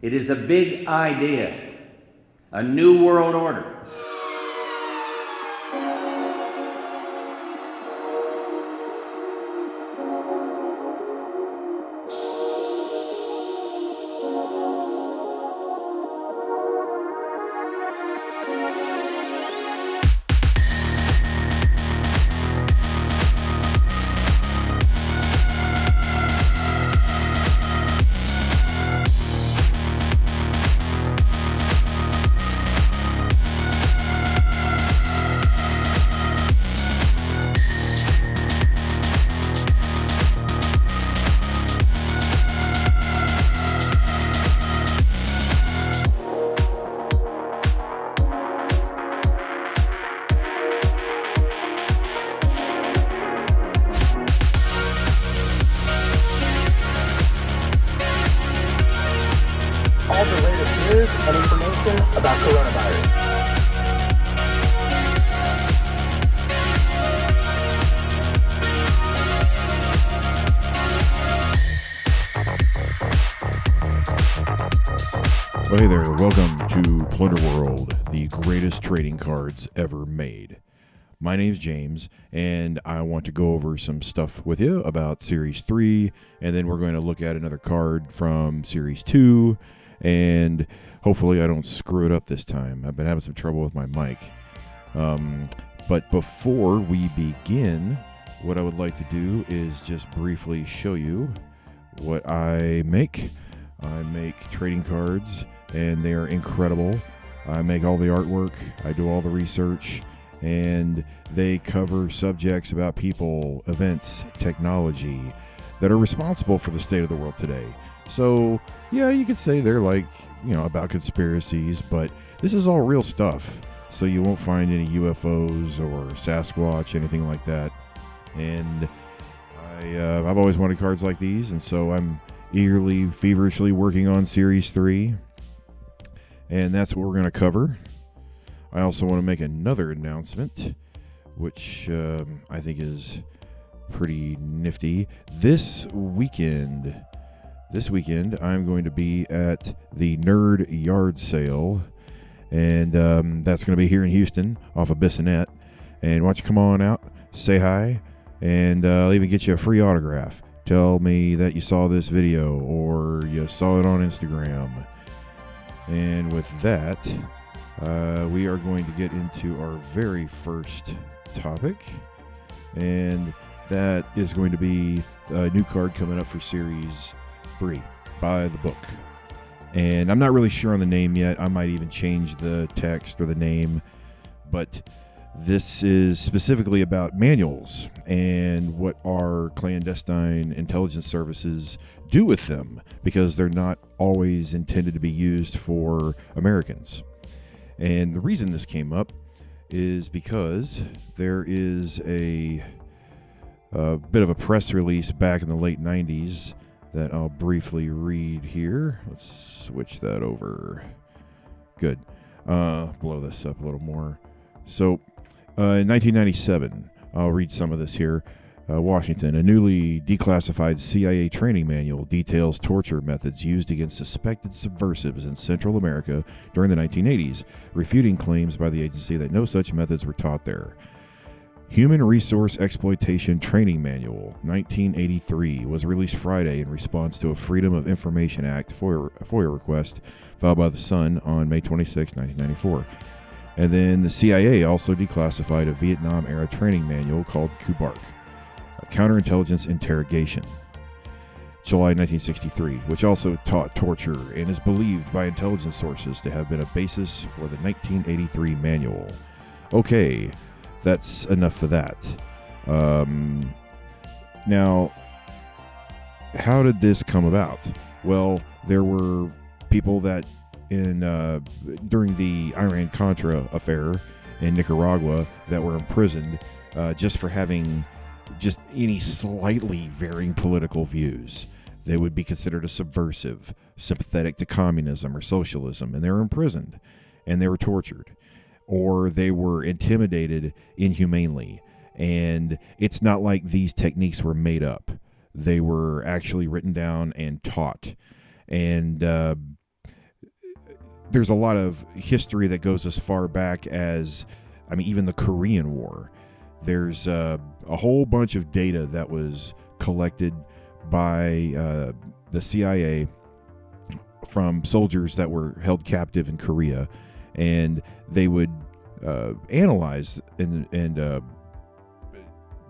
It is a big idea, a new world order. All the latest news and information about coronavirus. Well, hey there, welcome to Plunder World, the greatest trading cards ever made. My name's James, and I want to go over some stuff with you about Series 3, and then we're going to look at another card from Series 2, and hopefully I don't screw it up this time. I've been having some trouble with my mic. But before we begin, what I would like to do is just briefly show you what I make. I make trading cards, and they are incredible. I make all the artwork, I do all the research, and they cover subjects about people, events, technology that are responsible for the state of the world today. So, yeah, you could say they're like, about conspiracies, but this is all real stuff. So you won't find any UFOs or Sasquatch, anything like that. And I've always wanted cards like these, and so I'm eagerly, feverishly working on Series 3. And that's what we're going to cover. I also want to make another announcement, which I think is pretty nifty. This weekend, I'm going to be at the Nerd Yard Sale, and that's going to be here in Houston off of Bissonnette. And why don't you come on out, say hi, and I'll even get you a free autograph. Tell me that you saw this video or you saw it on Instagram. And with that, we are going to get into our very first topic, and that is going to be a new card coming up for Series 3 by the book. And I'm not really sure on the name yet. I might even change the text or the name, but this is specifically about manuals and what our clandestine intelligence services do with them, because they're not always intended to be used for Americans. And the reason this came up is because there is a bit of a press release back in the late 90s that I'll briefly read here. Let's switch that over. Good. Blow this up a little more. So, in 1997, I'll read some of this here. Washington, a newly declassified CIA training manual details torture methods used against suspected subversives in Central America during the 1980s, refuting claims by the agency that no such methods were taught there. Human Resource Exploitation Training Manual, 1983, was released Friday in response to a Freedom of Information Act FOIA request filed by the Sun on May 26, 1994. And then the CIA also declassified a Vietnam-era training manual called KUBARK, Counterintelligence Interrogation, July 1963, which also taught torture and is believed by intelligence sources to have been a basis for the 1983 manual. Okay, that's enough for that. Now, how did this come about? Well, there were people that during the Iran-Contra affair in Nicaragua that were imprisoned just for having just any slightly varying political views. They would be considered a subversive, sympathetic to communism or socialism, and they were imprisoned, and they were tortured, or they were intimidated inhumanely. And it's not like these techniques were made up. They were actually written down and taught. And there's a lot of history that goes as far back as, even the Korean War. There's a whole bunch of data that was collected by the CIA from soldiers that were held captive in Korea, and they would analyze and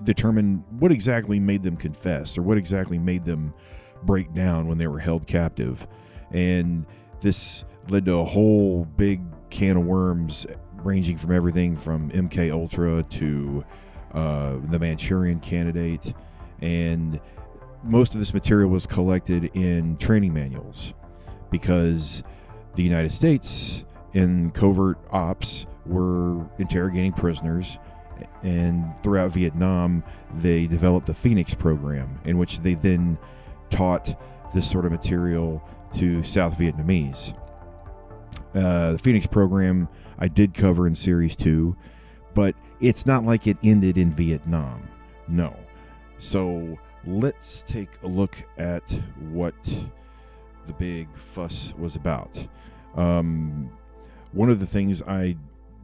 determine what exactly made them confess, or what exactly made them break down when they were held captive. And this led to a whole big can of worms, ranging from everything from MK Ultra to the Manchurian Candidate. And most of this material was collected in training manuals, because the United States in covert ops were interrogating prisoners, and throughout Vietnam they developed the Phoenix program, in which they then taught this sort of material to South Vietnamese. The Phoenix program I did cover in Series 2, but it's not like it ended in Vietnam. No. So let's take a look at what the big fuss was about. One of the things I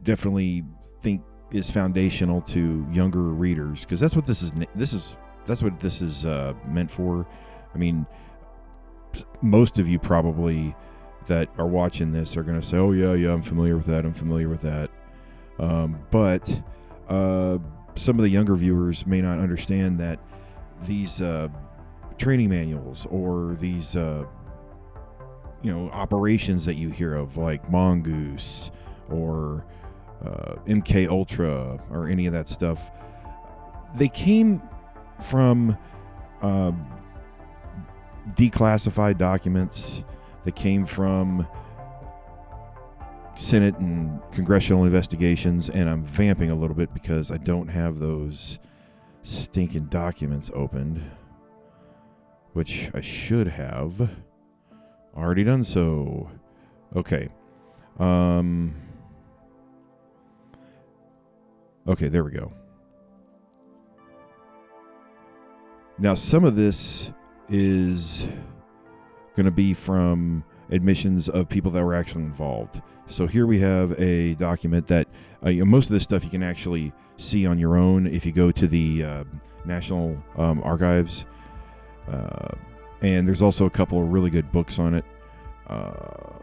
definitely think is foundational to younger readers, because that's what that's what this is meant for. Most of you probably that are watching this are going to say, "Oh yeah, I'm familiar with that." But some of the younger viewers may not understand that these training manuals, or these operations that you hear of, like Mongoose or MK Ultra or any of that stuff, they came from declassified documents. They came from Senate and congressional investigations, and I'm vamping a little bit because I don't have those stinking documents opened, which I should have already done so. Okay. Okay, there we go. Now, some of this is going to be from admissions of people that were actually involved. So here we have a document that most of this stuff you can actually see on your own if you go to the National Archives. And there's also a couple of really good books on it. I'll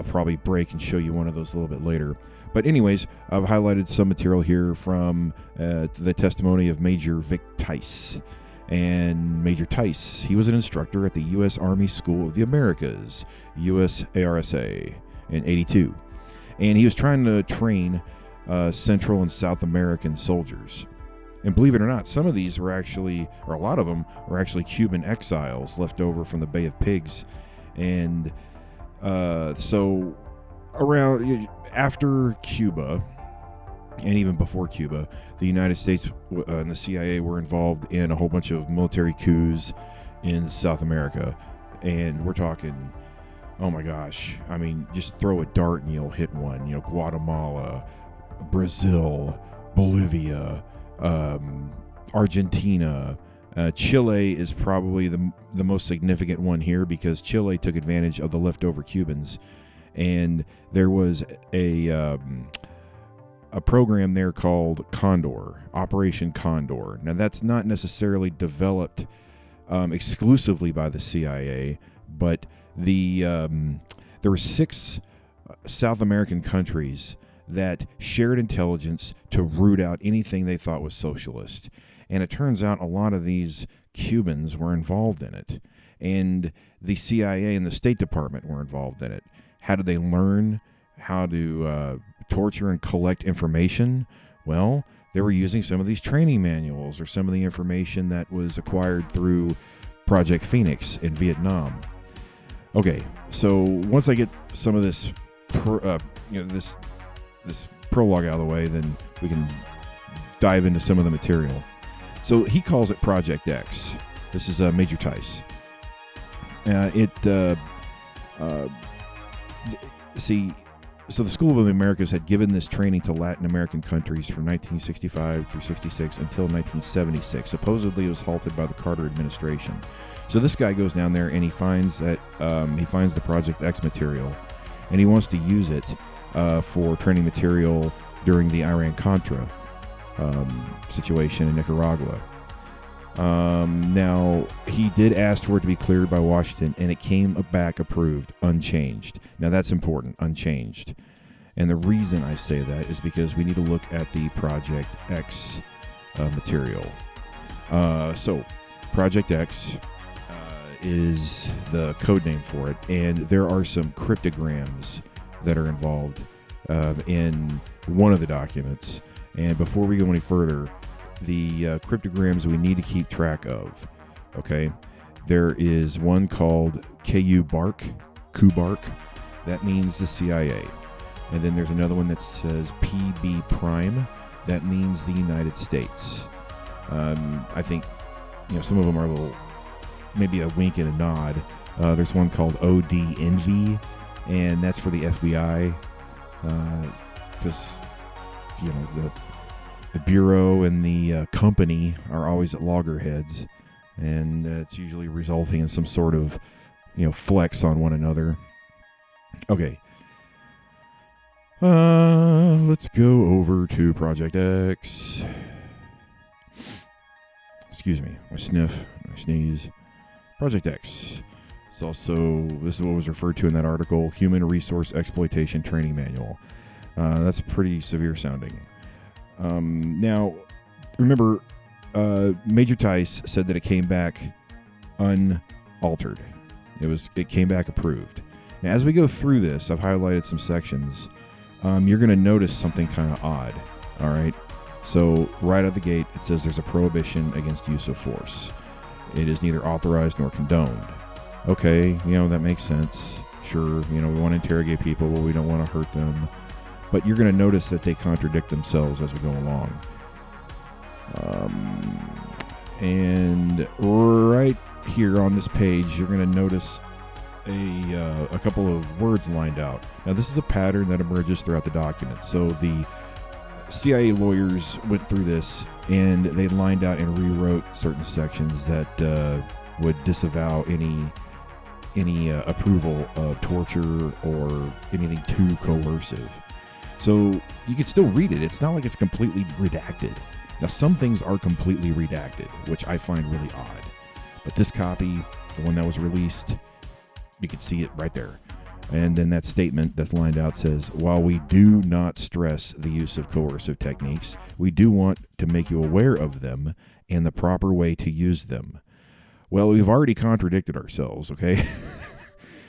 probably break and show you one of those a little bit later. But anyways, I've highlighted some material here from the testimony of Major Vic Tice. And Major Tice, he was an instructor at the U.S. Army School of the Americas, USARSA, in 82. And he was trying to train Central and South American soldiers. And believe it or not, some of these were actually, or a lot of them, were actually Cuban exiles left over from the Bay of Pigs. And so around, after Cuba, and even before Cuba, the United States and the CIA were involved in a whole bunch of military coups in South America. And we're talking, oh my gosh, just throw a dart and you'll hit one. Guatemala, Brazil, Bolivia, Argentina. Chile is probably the most significant one here, because Chile took advantage of the leftover Cubans. And there was a program there called Condor, Operation Condor. Now, that's not necessarily developed exclusively by the CIA, but there were 6 South American countries that shared intelligence to root out anything they thought was socialist. And it turns out a lot of these Cubans were involved in it. And the CIA and the State Department were involved in it. How did they learn how to torture and collect information? Well, they were using some of these training manuals, or some of the information that was acquired through Project Phoenix in Vietnam. Okay, so once I get some of this, this prologue out of the way, then we can dive into some of the material. So he calls it Project X. This is Major Tice. So the School of the Americas had given this training to Latin American countries from 1965 through 66 until 1976. Supposedly it was halted by the Carter administration. So this guy goes down there and he finds that the Project X material, and he wants to use it for training material during the Iran-Contra situation in Nicaragua. Now, he did ask for it to be cleared by Washington, and it came back approved, unchanged. Now, that's important, unchanged. And the reason I say that is because we need to look at the Project X material. So, Project X is the code name for it, and there are some cryptograms that are involved in one of the documents. And before we go any further, the cryptograms we need to keep track of, okay? There is one called KU-BARC, KU-BARC. That means the CIA. And then there's another one that says PB Prime. That means the United States. I think, some of them are a little, maybe a wink and a nod. There's one called OD Envy, and that's for the FBI. Because, the Bureau and the company are always at loggerheads, and it's usually resulting in some sort of, flex on one another. Okay. Let's go over to Project X. Excuse me, I sniff, I sneeze. Project X. This is what was referred to in that article, Human Resource Exploitation Training Manual. That's pretty severe sounding. Now, remember, Major Tice said that it came back unaltered. It came back approved. Now, as we go through this, I've highlighted some sections. You're going to notice something kind of odd. All right. So right out the gate, it says there's a prohibition against use of force. It is neither authorized nor condoned. Okay, that makes sense. Sure, we want to interrogate people, but we don't want to hurt them. But you're going to notice that they contradict themselves as we go along. And right here on this page, you're going to notice a couple of words lined out. Now, this is a pattern that emerges throughout the document. So the CIA lawyers went through this, and they lined out and rewrote certain sections that would disavow any approval of torture or anything too coercive. So you can still read it. It's not like it's completely redacted. Now, some things are completely redacted, which I find really odd. But this copy, the one that was released, you can see it right there. And then that statement that's lined out says, while we do not stress the use of coercive techniques, we do want to make you aware of them and the proper way to use them. Well, we've already contradicted ourselves, okay?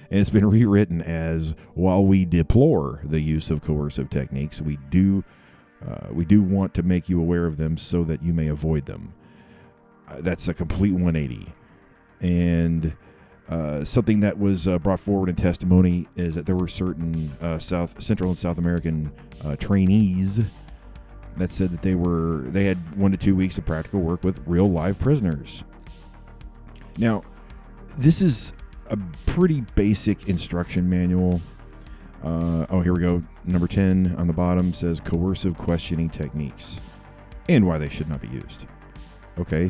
And it's been rewritten as, while we deplore the use of coercive techniques, we do want to make you aware of them so that you may avoid them. That's a complete 180. And something that was brought forward in testimony is that there were certain Central and South American trainees that said that they had 1 to 2 weeks of practical work with real live prisoners. Now, this is a pretty basic instruction manual. Here we go. Number 10 on the bottom says coercive questioning techniques and why they should not be used. Okay.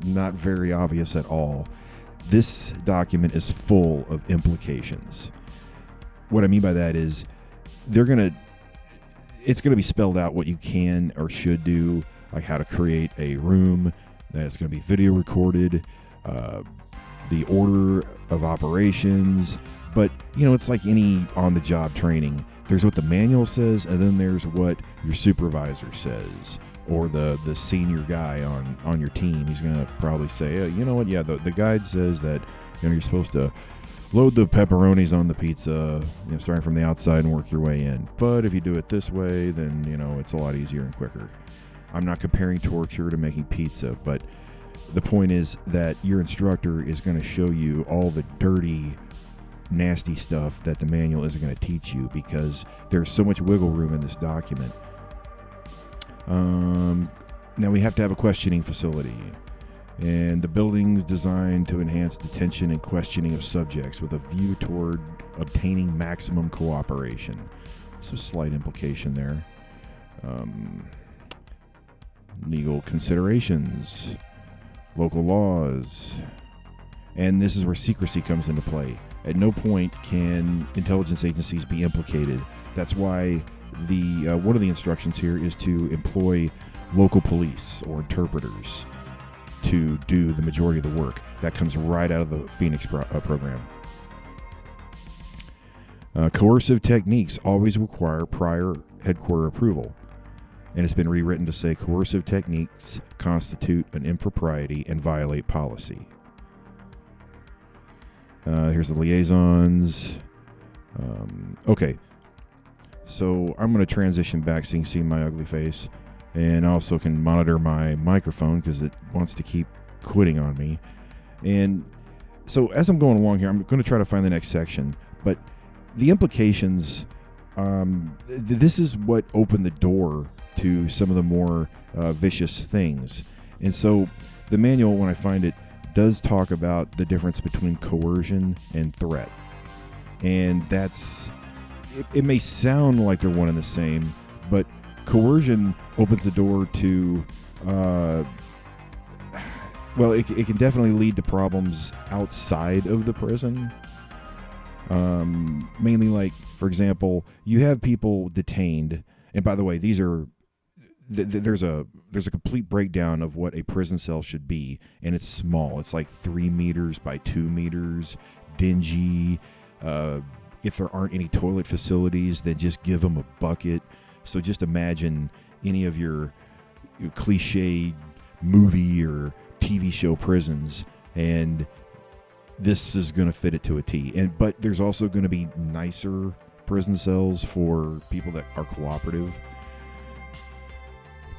Not very obvious at all. This document is full of implications. What I mean by that is it's going to be spelled out what you can or should do, like how to create a room, that it's going to be video recorded, the order of operations. But, it's like any on-the-job training. There's what the manual says, and then there's what your supervisor says, or the senior guy on your team. He's going to probably say, you know what, yeah, the guide says that you're supposed to load the pepperonis on the pizza, starting from the outside and work your way in. But if you do it this way, then, it's a lot easier and quicker. I'm not comparing torture to making pizza, but the point is that your instructor is going to show you all the dirty, nasty stuff that the manual isn't going to teach you, because there's so much wiggle room in this document. Now we have to have a questioning facility, and the building's designed to enhance detention and questioning of subjects with a view toward obtaining maximum cooperation. Some slight implication there. Legal considerations, local laws, And this is where secrecy comes into play. At no point can intelligence agencies be implicated. That's why one of the instructions here is to employ local police or interpreters to do the majority of the work. That comes right out of the Phoenix program. Coercive techniques always require prior headquarter approval. And it's been rewritten to say coercive techniques constitute an impropriety and violate policy. Here's the liaisons. Okay. So I'm going to transition back so you can see my ugly face. And I also can monitor my microphone because it wants to keep quitting on me. And so as I'm going along here, I'm going to try to find the next section. But the implications, this is what opened the door to some of the more vicious things. And so the manual, when I find it, does talk about the difference between coercion and threat. And it may sound like they're one and the same, but coercion opens the door to, it can definitely lead to problems outside of the prison. Mainly, like, for example, you have people detained, and by the way, these are there's a complete breakdown of what a prison cell should be, and it's small. It's like 3 meters by 2 meters, dingy. If there aren't any toilet facilities, then just give them a bucket. So just imagine any of your cliche movie or TV show prisons, and this is going to fit it to a T. But there's also going to be nicer prison cells for people that are cooperative.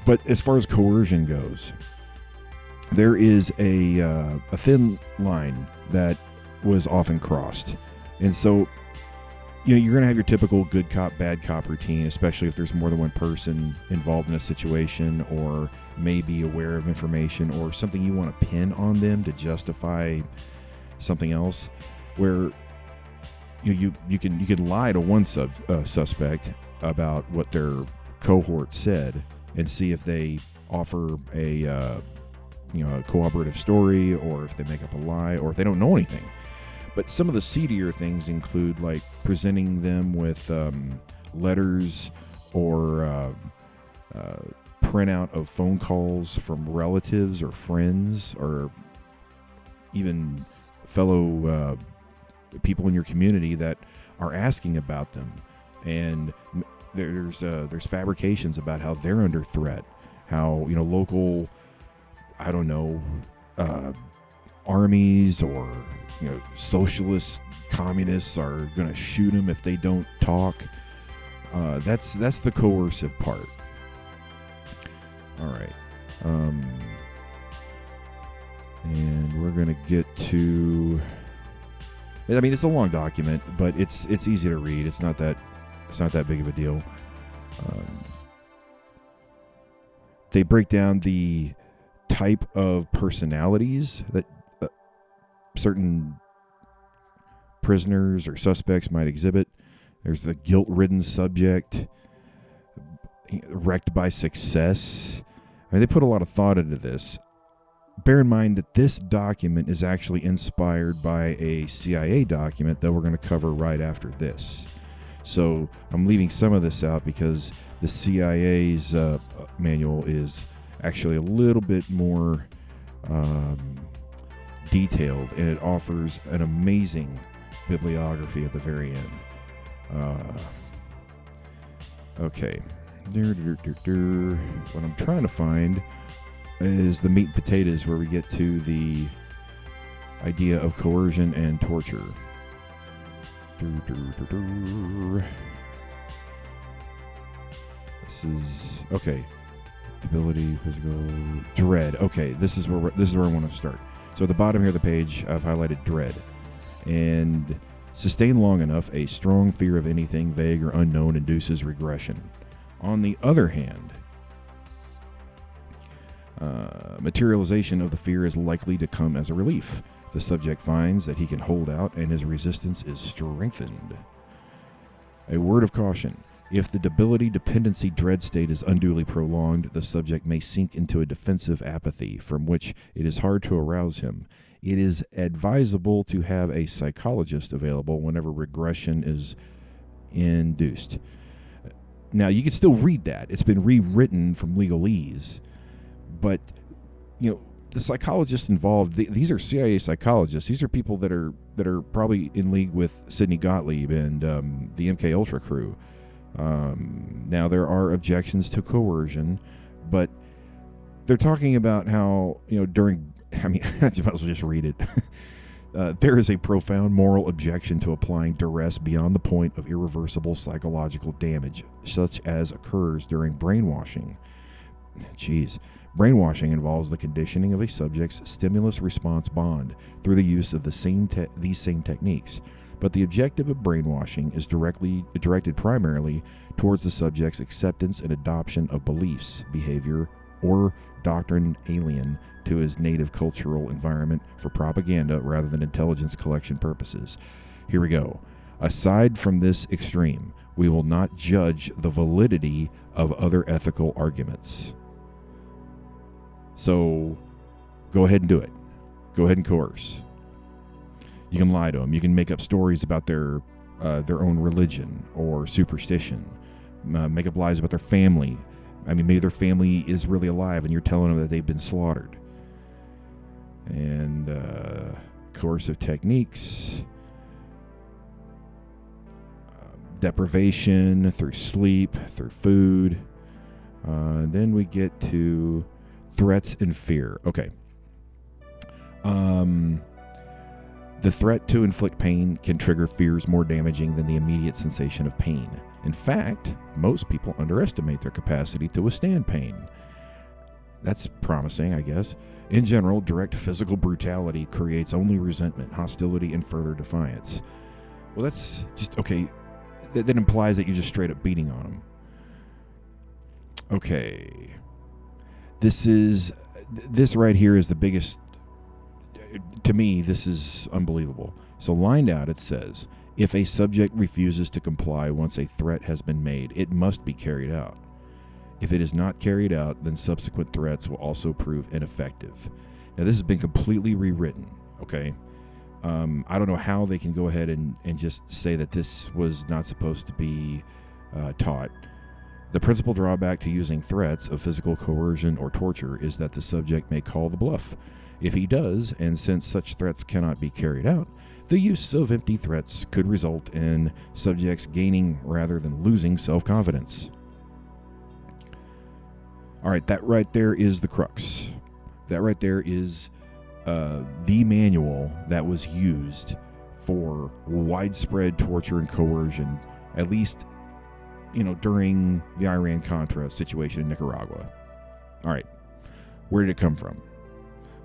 But as far as coercion goes, there is a thin line that was often crossed. And so, you're going to have your typical good cop, bad cop routine, especially if there's more than one person involved in a situation or may be aware of information or something you want to pin on them to justify something else, where you can lie to one suspect about what their cohort said and see if they offer a cooperative story, or if they make up a lie, or if they don't know anything. But some of the seedier things include, like, presenting them with letters or printout of phone calls from relatives or friends or even fellow people in your community that are asking about them. And there's fabrications about how they're under threat, how local, I don't know, armies or socialist communists are going to shoot them if they don't talk. That's the coercive part. All right, and we're going to get to. I mean, it's a long document, but it's easy to read. It's not that big of a deal. They break down the type of personalities that certain prisoners or suspects might exhibit. There's the guilt-ridden subject, wrecked by success. I mean, they put a lot of thought into this. Bear in mind that this document is actually inspired by a CIA document that we're going to cover right after this. So I'm leaving some of this out because the CIA's manual is actually a little bit more detailed, and it offers an amazing bibliography at the very end. Okay. What I'm trying to find is the meat and potatoes, where we get to the idea of coercion and torture. This is okay. Ability, physical, dread. Okay, this is where I want to start. So at the bottom here of the page, I've highlighted dread. And sustained long enough, a strong fear of anything vague or unknown induces regression. On the other hand, materialization of the fear is likely to come as a relief. The subject finds that he can hold out, and his resistance is strengthened. A word of caution. If the debility-dependency dread state is unduly prolonged, the subject may sink into a defensive apathy from which it is hard to arouse him. it is advisable to have a psychologist available whenever regression is induced. Now, you can still read that. It's been rewritten from legalese, but the psychologists involved, these are CIA psychologists. These are people that are probably in league with Sidney Gottlieb and the MK Ultra crew. Now, there are objections to coercion, but they're talking about how, I might as well just read it. There is a profound moral objection to applying duress beyond the point of irreversible psychological damage, such as occurs during brainwashing. Brainwashing involves the conditioning of a subject's stimulus-response bond through the use of these same techniques. But the objective of brainwashing is directed primarily towards the subject's acceptance and adoption of beliefs, behavior, or doctrine alien to his native cultural environment for propaganda rather than intelligence collection purposes. Here we go. Aside from this extreme, we will not judge the validity of other ethical arguments. So, go ahead and do it. Go ahead and coerce. You can lie to them. You can make up stories about their own religion or superstition. Make up lies about their family. Maybe their family is really alive and you're telling them that they've been slaughtered. And coercive techniques. Deprivation through sleep, through food. Then we get to threats and fear. Okay. The threat to inflict pain can trigger fears more damaging than the immediate sensation of pain. In fact, most people underestimate their capacity to withstand pain. That's promising, I guess. In general, direct physical brutality creates only resentment, hostility, and further defiance. Well, that's just, okay, that implies that you're just straight up beating on them. Okay. This right here is the biggest. To me, this is unbelievable. So lined out, it says, if a subject refuses to comply once a threat has been made, it must be carried out. If it is not carried out, then subsequent threats will also prove ineffective. Now, this has been completely rewritten, okay? I don't know how they can go ahead and just say that this was not supposed to be taught. The principal drawback to using threats of physical coercion or torture is that the subject may call the bluff. If he does, and since such threats cannot be carried out, the use of empty threats could result in subjects gaining rather than losing self-confidence. All right, that right there is the crux. That right there is the manual that was used for widespread torture and coercion, at least, during the Iran-Contra situation in Nicaragua. All right, where did it come from?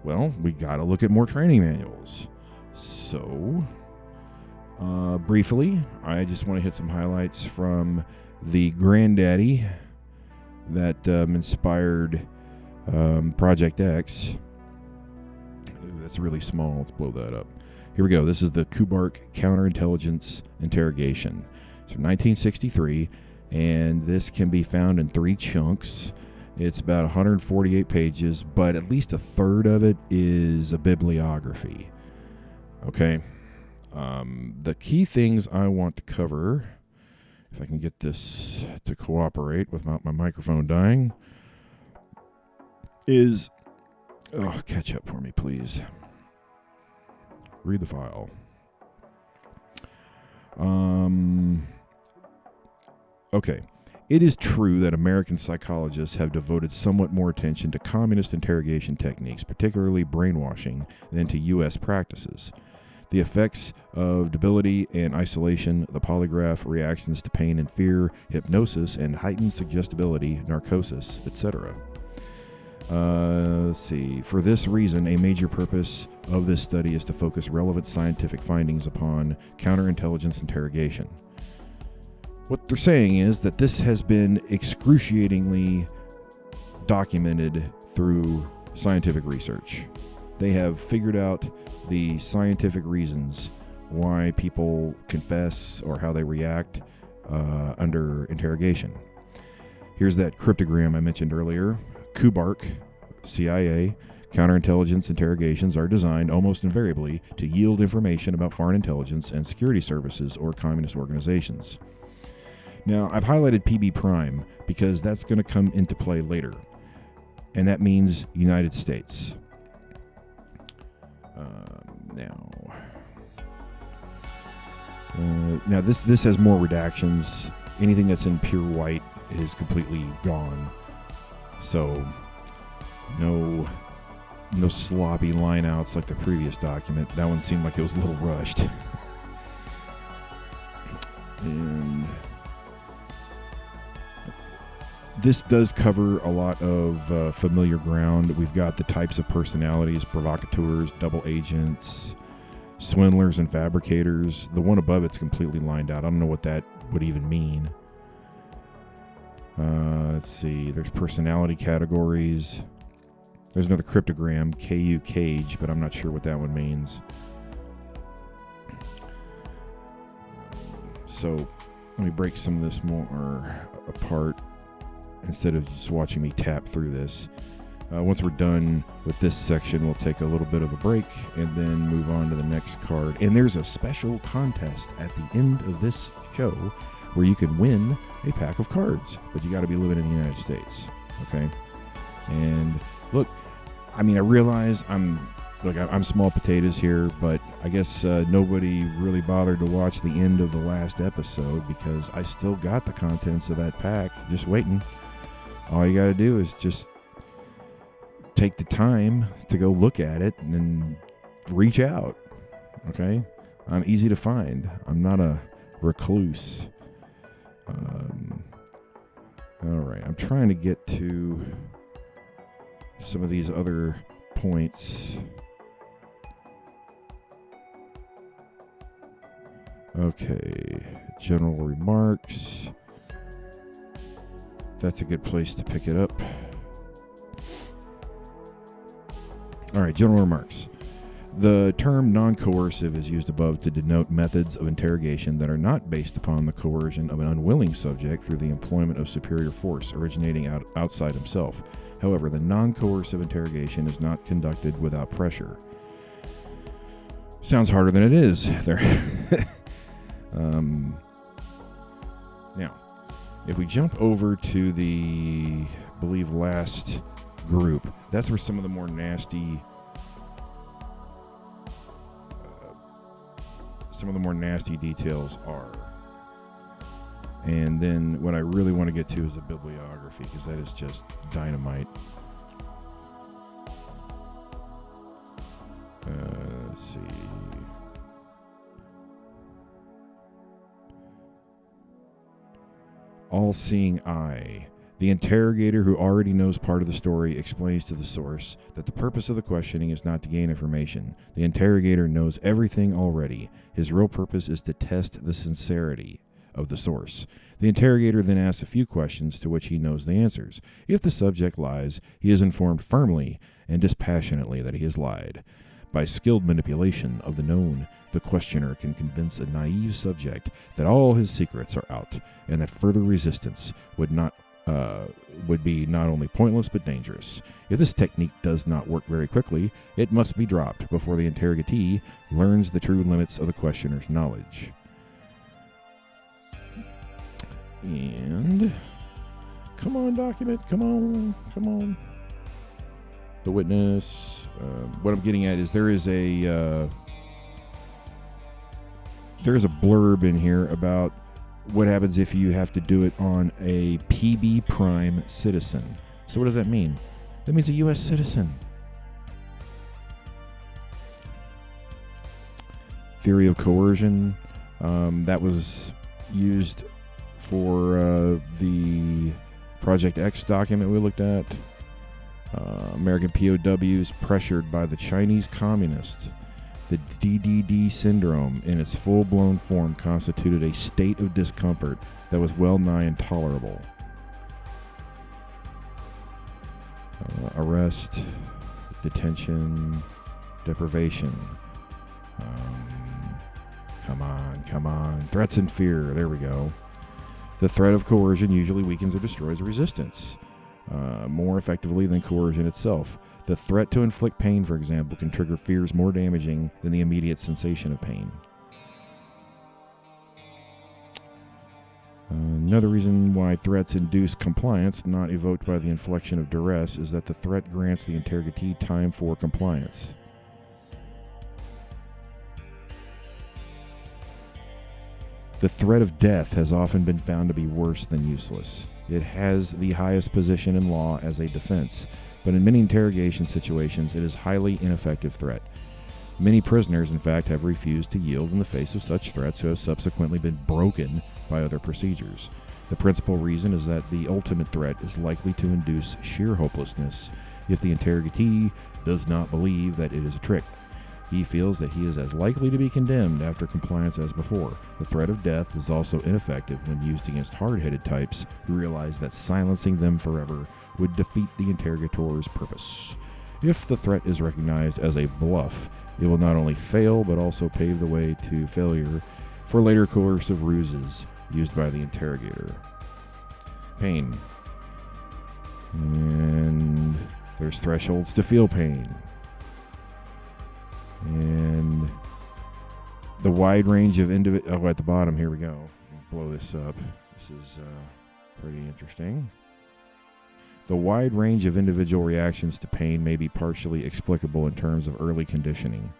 Well, we got to look at more training manuals. So, briefly, I just want to hit some highlights from the granddaddy that inspired Project X. Ooh, that's really small. Let's blow that up. Here we go. This is the Kubark Counterintelligence Interrogation. It's from 1963, and this can be found in 3 chunks. It's about 148 pages, but at least a third of it is a bibliography. Okay. The key things I want to cover, if I can get this to cooperate without my microphone dying, is... Oh, catch up for me, please. Read the file. Okay. It is true that American psychologists have devoted somewhat more attention to communist interrogation techniques, particularly brainwashing, than to U.S. practices. The effects of debility and isolation, the polygraph, reactions to pain and fear, hypnosis, and heightened suggestibility, narcosis, etc. Let's see. For this reason, a major purpose of this study is to focus relevant scientific findings upon counterintelligence interrogation. What they're saying is that this has been excruciatingly documented through scientific research. They have figured out the scientific reasons why people confess or how they react under interrogation. Here's that cryptogram I mentioned earlier. Kubark, CIA, Counterintelligence interrogations are designed almost invariably to yield information about foreign intelligence and security services or communist organizations. Now, I've highlighted PB Prime because that's going to come into play later, and that means United States. Now this has more redactions. Anything that's in pure white is completely gone. So no sloppy lineouts like the previous document. That one seemed like it was a little rushed. And this does cover a lot of familiar ground. We've got the types of personalities: provocateurs, double agents, swindlers, and fabricators. The one above it's completely lined out. I don't know what that would even mean. Let's see. There's personality categories. There's another cryptogram, KU Cage, but I'm not sure what that one means. So let me break some of this more apart instead of just watching me tap through this. Once we're done with this section, we'll take a little bit of a break and then move on to the next card. And there's a special contest at the end of this show where you can win a pack of cards, but you got to be living in the United States, okay? And look, I mean, I realize I'm small potatoes here, but I guess nobody really bothered to watch the end of the last episode because I still got the contents of that pack just waiting. All you got to do is just take the time to go look at it and then reach out, okay? I'm easy to find. I'm not a recluse. All right, I'm trying to get to some of these other points. Okay, general remarks. That's a good place to pick it up. All right, general remarks. The term non-coercive is used above to denote methods of interrogation that are not based upon the coercion of an unwilling subject through the employment of superior force originating outside himself. However, the non-coercive interrogation is not conducted without pressure. Sounds harder than it is. There. Now, if we jump over to the, I believe, last group, that's where some of the more nasty details are. And then what I really want to get to is the bibliography, because that is just dynamite. Let's see. All-seeing eye. The interrogator, who already knows part of the story, explains to the source that the purpose of the questioning is not to gain information. The interrogator knows everything already. His real purpose is to test the sincerity of the source. The interrogator then asks a few questions to which he knows the answers. If the subject lies, he is informed firmly and dispassionately that he has lied. By skilled manipulation of the known, the questioner can convince a naive subject that all his secrets are out and that further resistance would be not only pointless but dangerous. If this technique does not work very quickly, it must be dropped before the interrogatee learns the true limits of the questioner's knowledge. And come on, document, come on. The witness. What I'm getting at is there is a blurb in here about what happens if you have to do it on a PB Prime citizen. So what does that mean? That means a U.S. citizen. Theory of coercion. That was used for the Project X document we looked at. American POWs pressured by the Chinese communists. The DDD syndrome in its full-blown form constituted a state of discomfort that was well nigh intolerable. Arrest, detention, deprivation. Come on. Threats and fear. There we go. The threat of coercion usually weakens or destroys resistance more effectively than coercion itself. The threat to inflict pain, for example, can trigger fears more damaging than the immediate sensation of pain. Another reason why threats induce compliance, not evoked by the infliction of duress, is that the threat grants the interrogatee time for compliance. The threat of death has often been found to be worse than useless. It has the highest position in law as a defense, but in many interrogation situations it is a highly ineffective threat. Many prisoners, in fact, have refused to yield in the face of such threats who have subsequently been broken by other procedures. The principal reason is that the ultimate threat is likely to induce sheer hopelessness if the interrogatee does not believe that it is a trick. He feels that he is as likely to be condemned after compliance as before. The threat of death is also ineffective when used against hard-headed types who realize that silencing them forever would defeat the interrogator's purpose. If the threat is recognized as a bluff, it will not only fail but also pave the way to failure for later coercive ruses used by the interrogator. Pain. And there's thresholds to feel pain. And the wide range of at the bottom, here we go. Blow this up. This is pretty interesting. The wide range of individual reactions to pain may be partially explicable in terms of early conditioning.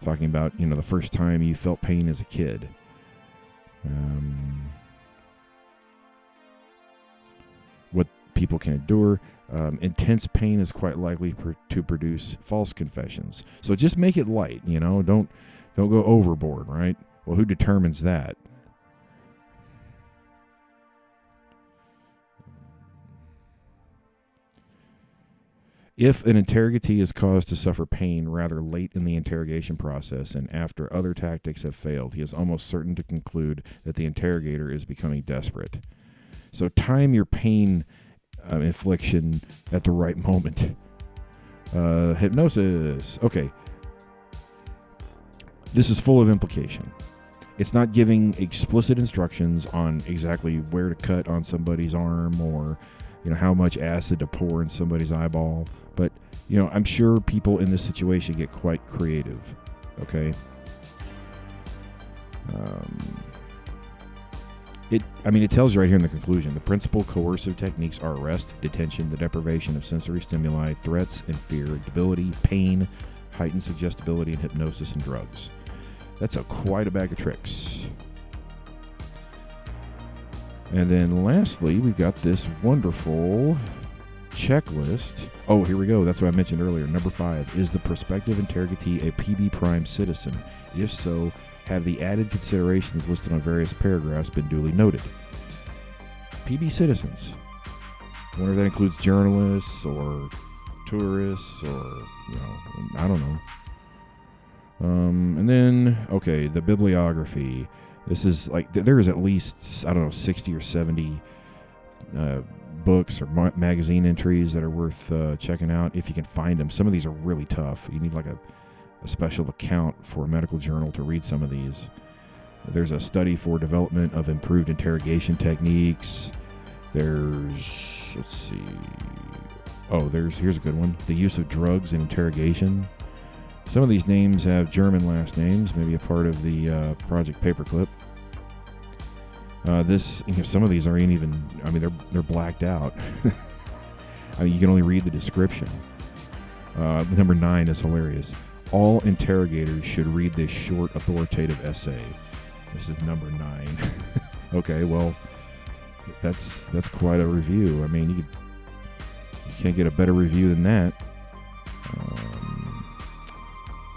Talking about, the first time you felt pain as a kid. What people can endure. Intense pain is quite likely to produce false confessions. So just make it light, Don't go overboard, right? Well, who determines that? If an interrogatee is caused to suffer pain rather late in the interrogation process and after other tactics have failed, he is almost certain to conclude that the interrogator is becoming desperate. So time your pain infliction at the right moment. Hypnosis. Okay. This is full of implication. It's not giving explicit instructions on exactly where to cut on somebody's arm or how much acid to pour in somebody's eyeball. But, I'm sure people in this situation get quite creative. Okay? It tells you right here in the conclusion, the principal coercive techniques are arrest, detention, the deprivation of sensory stimuli, threats and fear, debility, pain, heightened suggestibility, and hypnosis and drugs. That's quite a bag of tricks. And then lastly, we've got this wonderful checklist. Oh, here we go. That's what I mentioned earlier. Number 5, is the prospective interrogatee a PB Prime citizen? If so, have the added considerations listed on various paragraphs been duly noted? PB citizens. I wonder if that includes journalists or tourists or, I don't know. And then, the bibliography. This is there is at least, 60 or 70 books or magazine entries that are worth checking out if you can find them. Some of these are really tough. You need a special account for a medical journal to read some of these. There's a study for development of improved interrogation techniques. There's, here's a good one. The use of drugs in interrogation. Some of these names have German last names, maybe a part of the Project Paperclip. Some of these aren't even, they're blacked out. You can only read the description. Number 9 is hilarious. All interrogators should read this short authoritative essay. This is number 9. Okay, well, that's quite a review. You can't get a better review than that.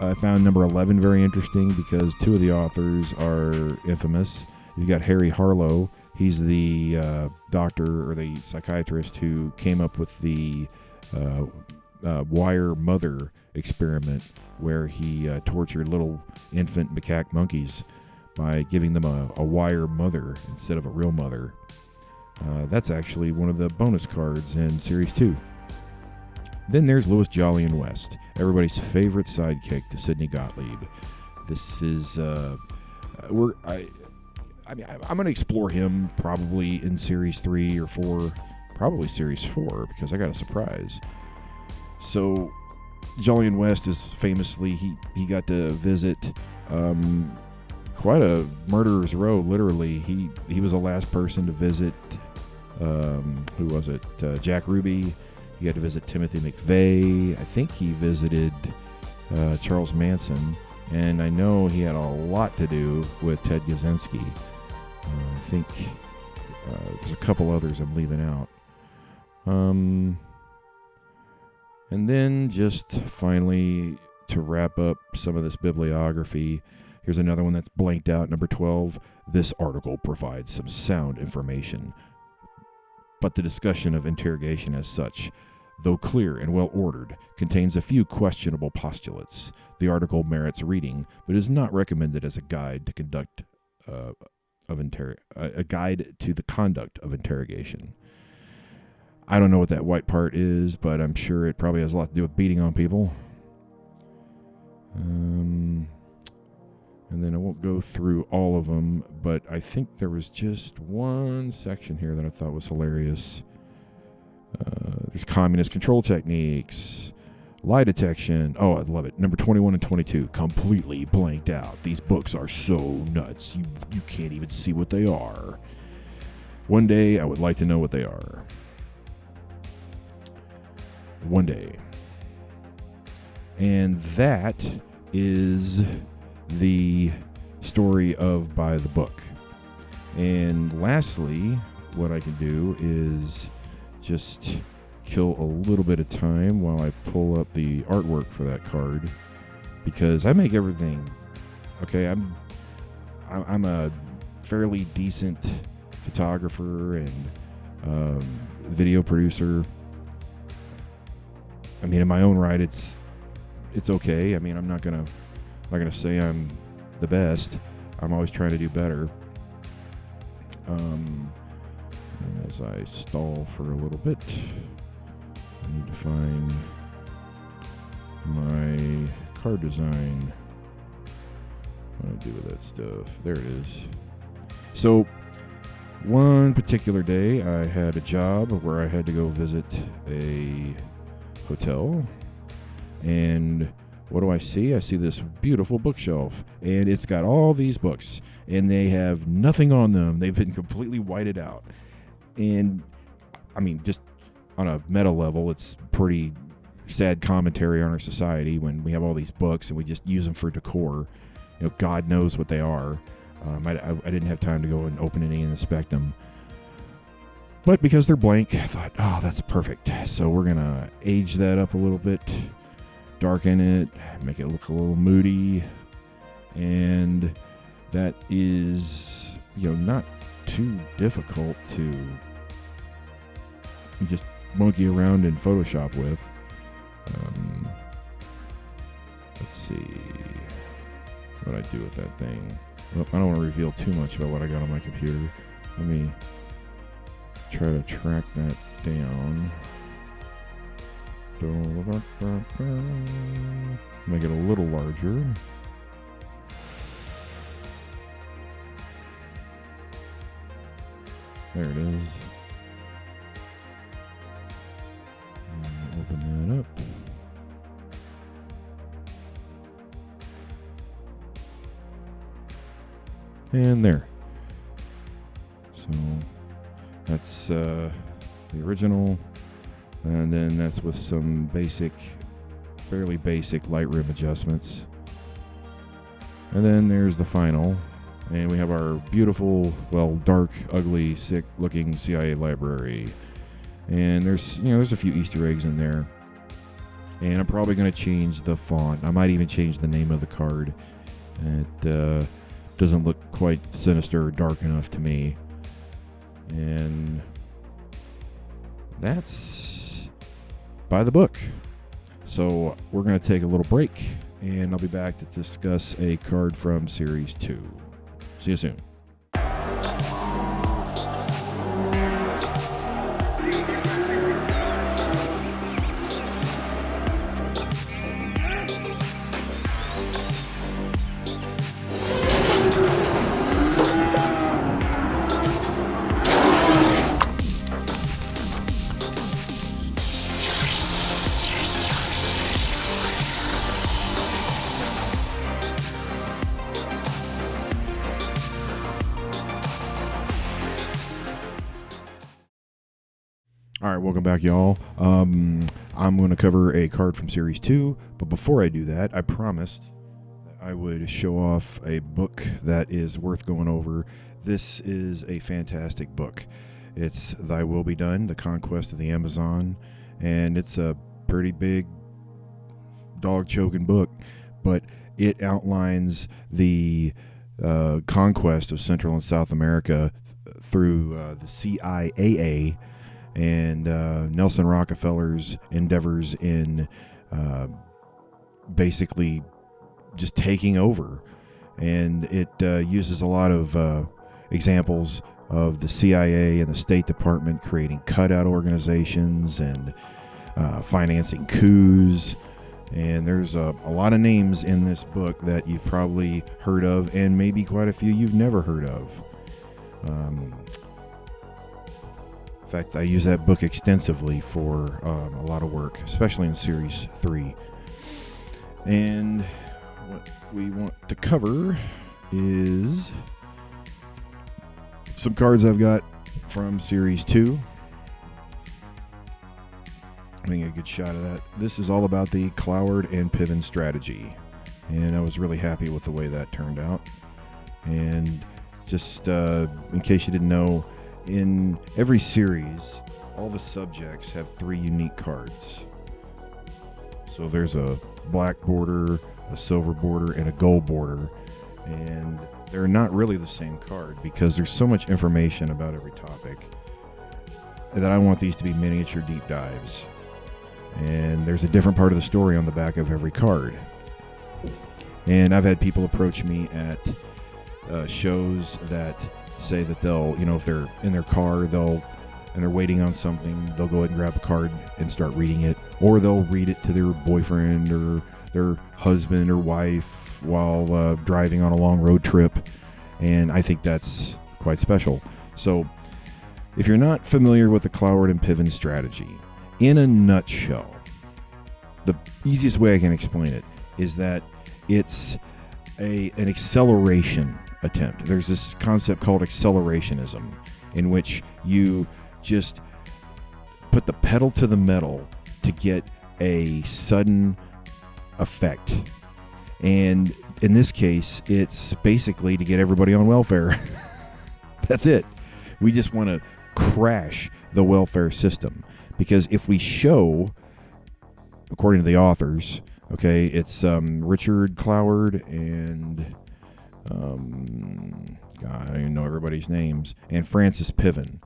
I found number 11 very interesting because 2 of the authors are infamous. You've got Harry Harlow. He's the doctor or the psychiatrist who came up with the wire mother experiment where he tortured little infant macaque monkeys by giving them a wire mother instead of a real mother. That's actually one of the bonus cards in Series 2. Then there's Louis Jolyon West, everybody's favorite sidekick to Sidney Gottlieb. This is I'm going to explore him probably in Series 3 or 4, probably Series 4 because I got a surprise. So Jolyon West is famously, he got to visit quite a murderer's row, literally. He was the last person to visit, who was it? Jack Ruby. He got to visit Timothy McVeigh. I think he visited Charles Manson. And I know he had a lot to do with Ted Kaczynski. I think there's a couple others I'm leaving out. And then just finally, to wrap up some of this bibliography, here's another one that's blanked out, number 12. This article provides some sound information, but the discussion of interrogation as such, though clear and well-ordered, contains a few questionable postulates. The article merits reading, but is not recommended as a guide to conduct a guide to the conduct of interrogation. I don't know what that white part is, but I'm sure it probably has a lot to do with beating on people. And then I won't go through all of them, but I think there was just one section here that I thought was hilarious. There's communist control techniques, lie detection. Oh, I love it. Number 21 and 22, completely blanked out. These books are so nuts. You can't even see what they are. One day, I would like to know what they are. One day. And that is the story of By the Book. And lastly, what I can do is just kill a little bit of time while I pull up the artwork for that card, because I make everything. Okay, I'm a fairly decent photographer and video producer. I mean, in my own right, it's okay. I mean, I'm not gonna say I'm the best. I'm always trying to do better. And as I stall for a little bit, I need to find my card design. What do I do with that stuff? There it is. So, one particular day, I had a job where I had to go visit a hotel, and what do I see? I see this beautiful bookshelf, and it's got all these books, and they have nothing on them. They've been completely whited out. And, I mean, just on a meta level, it's pretty sad commentary on our society when we have all these books and we just use them for decor. You know, God knows what they are. I didn't have time to go and open any and inspect them. But because they're blank, I thought, oh, that's perfect. So we're going to age that up a little bit, darken it, make it look a little moody. And that is, not too difficult to just monkey around in Photoshop with. Let's see what I do with that thing. Well, I don't want to reveal too much about what I got on my computer. Let me try to track that down. Make it a little larger. There it is. Open that up. And there. So that's the original, and then that's with some fairly basic Lightroom adjustments. And then there's the final. And we have our beautiful, dark, ugly, sick-looking CIA library. And there's a few Easter eggs in there. And I'm probably going to change the font. I might even change the name of the card. It doesn't look quite sinister or dark enough to me. And that's By the Book. So we're going to take a little break, and I'll be back to discuss a card from Series 2. See you soon. All right, welcome back, y'all. I'm going to cover a card from Series 2, but before I do that, I promised that I would show off a book that is worth going over. This is a fantastic book. It's Thy Will Be Done, The Conquest of the Amazon, and it's a pretty big dog-choking book, but it outlines the conquest of Central and South America through the CIAA and Nelson Rockefeller's endeavors in basically just taking over. And it uses a lot of examples of the CIA and the State Department creating cutout organizations and financing coups. And there's a lot of names in this book that you've probably heard of, and maybe quite a few you've never heard of. In fact, I use that book extensively for a lot of work, especially in Series 3. And what we want to cover is some cards I've got from Series 2. I think a good shot of that. This is all about the Cloward and Piven strategy. And I was really happy with the way that turned out. And just in case you didn't know, in every series, all the subjects have 3 unique cards. So there's a black border, a silver border, and a gold border. And they're not really the same card because there's so much information about every topic that I want these to be miniature deep dives. And there's a different part of the story on the back of every card. And I've had people approach me at shows that say that they'll, if they're in their car, and they're waiting on something, they'll go ahead and grab a card and start reading it, or they'll read it to their boyfriend or their husband or wife while driving on a long road trip. And I think that's quite special. So if you're not familiar with the Cloward and Piven strategy, in a nutshell, the easiest way I can explain it is that it's an acceleration attempt. There's this concept called accelerationism, in which you just put the pedal to the metal to get a sudden effect. And in this case, it's basically to get everybody on welfare. That's it. We just want to crash the welfare system. Because if we show, according to the authors, okay, it's Richard Cloward and God, I don't even know everybody's names, and Francis Piven.